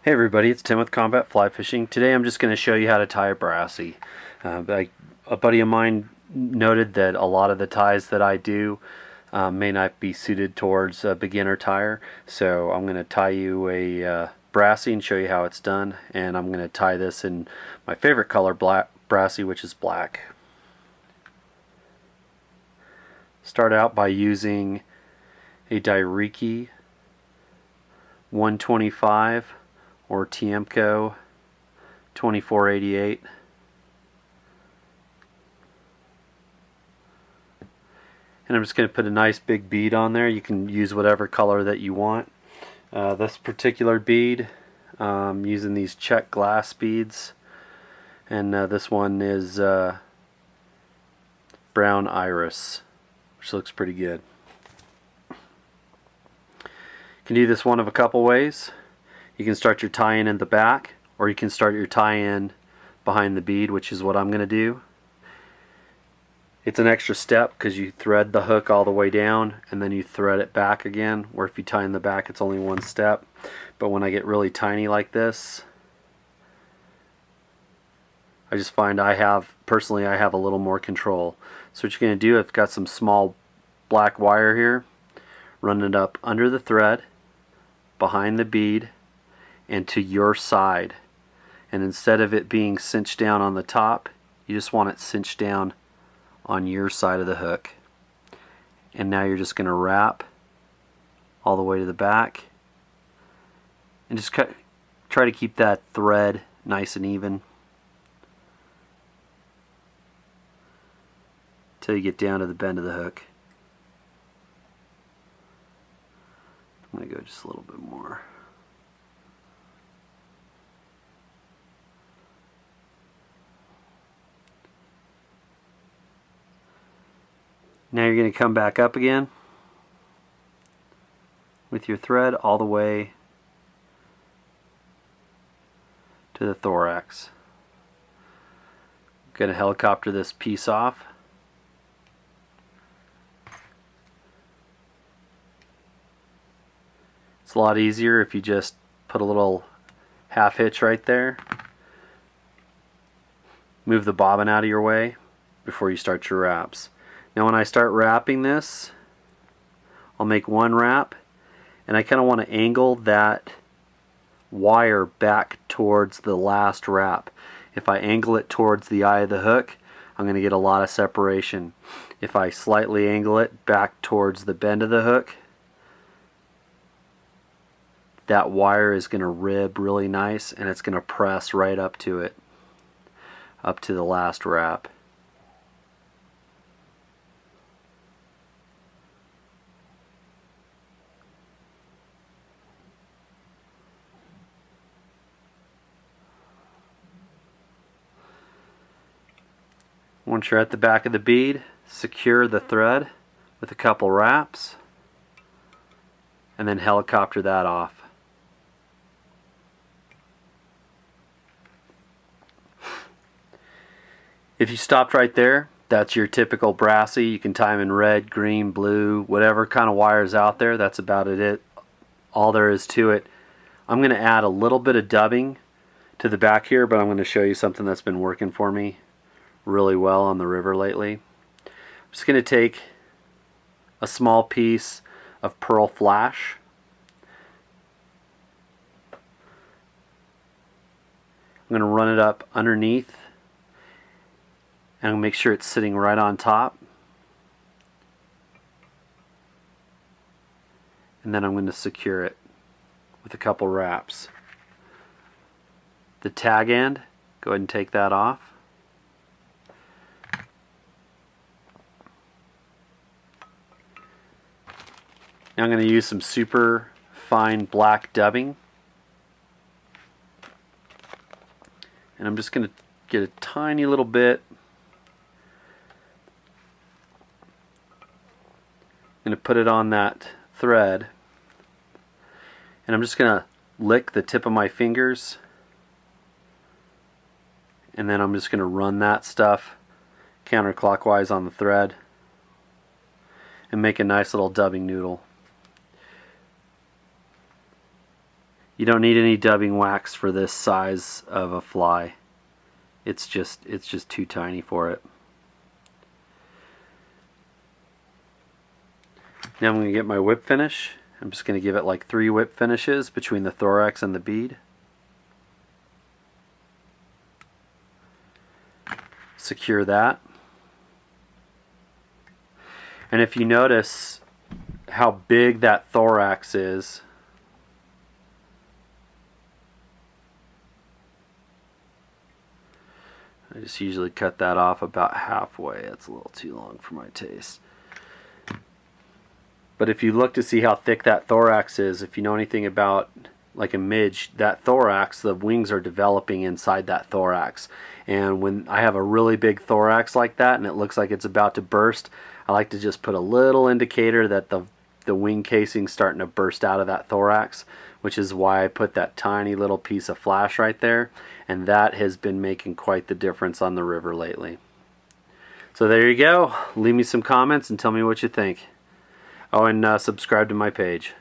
Hey everybody, it's Tim with Combat Fly Fishing. Today I'm just going to show you how to tie a Brassie. A buddy of mine noted that a lot of the ties that I do may not be suited towards a beginner tyer, so I'm going to tie you a Brassie and show you how it's done. And I'm going to tie this in my favorite color, black Brassie, which is black. Start out by using a Dairiki 125 or Tiemco 2488. And I'm just going to put a nice big bead on there. You can use whatever color that you want. This particular bead, using these check glass beads, and this one is brown iris, which looks pretty good. You can do this one of a couple ways. You can start your tie-in in the back, or you can start your tie-in behind the bead, which is what I'm going to do. It's an extra step because you thread the hook all the way down and then you thread it back again, where if you tie in the back it's only one step. But when I get really tiny like this, I just find personally I have a little more control. So what you're going to do, I've got some small black wire here, run it up under the thread, behind the bead, and to your side. And instead of it being cinched down on the top, you just want it cinched down on your side of the hook. And now you're just going to wrap all the way to the back and just try to keep that thread nice and even till you get down to the bend of the hook. I'm going to go just a little bit more. Now you're going to come back up again with your thread all the way to the thorax. I'm going to helicopter this piece off. It's a lot easier if you just put a little half hitch right there. Move the bobbin out of your way before you start your wraps. Now when I start wrapping this, I'll make one wrap, and I kind of want to angle that wire back towards the last wrap. If I angle it towards the eye of the hook, I'm going to get a lot of separation. If I slightly angle it back towards the bend of the hook, that wire is going to rib really nice, and it's going to press right up to it, up to the last wrap. Once you're at the back of the bead, secure the thread with a couple wraps and then helicopter that off. If you stopped right there, that's your typical Brassie. You can tie them in red, green, blue, whatever kind of wire is out there. That's about it. All there is to it. I'm going to add a little bit of dubbing to the back here, but I'm going to show you something that's been working for me really well on the river lately. I'm just going to take a small piece of pearl flash. I'm going to run it up underneath and make sure it's sitting right on top. And then I'm going to secure it with a couple wraps. The tag end, go ahead and take that off. Now I'm going to use some super fine black dubbing, and I'm just going to get a tiny little bit. I'm going to put it on that thread, and I'm just going to lick the tip of my fingers, and then I'm just going to run that stuff counterclockwise on the thread and make a nice little dubbing noodle. You don't need any dubbing wax for this size of a fly. It's just too tiny for it. Now I'm going to get my whip finish. I'm just going to give it like 3 whip finishes between the thorax and the bead. Secure that. And if you notice how big that thorax is, I just usually cut that off about halfway. It's a little too long for my taste. But if you look to see how thick that thorax is, if you know anything about like a midge, that thorax, the wings are developing inside that thorax. And when I have a really big thorax like that and it looks like it's about to burst, I like to just put a little indicator that the wing casing's starting to burst out of that thorax, which is why I put that tiny little piece of flash right there. And that has been making quite the difference on the river lately. So there you go. Leave me some comments and tell me what you think. Oh, and subscribe to my page.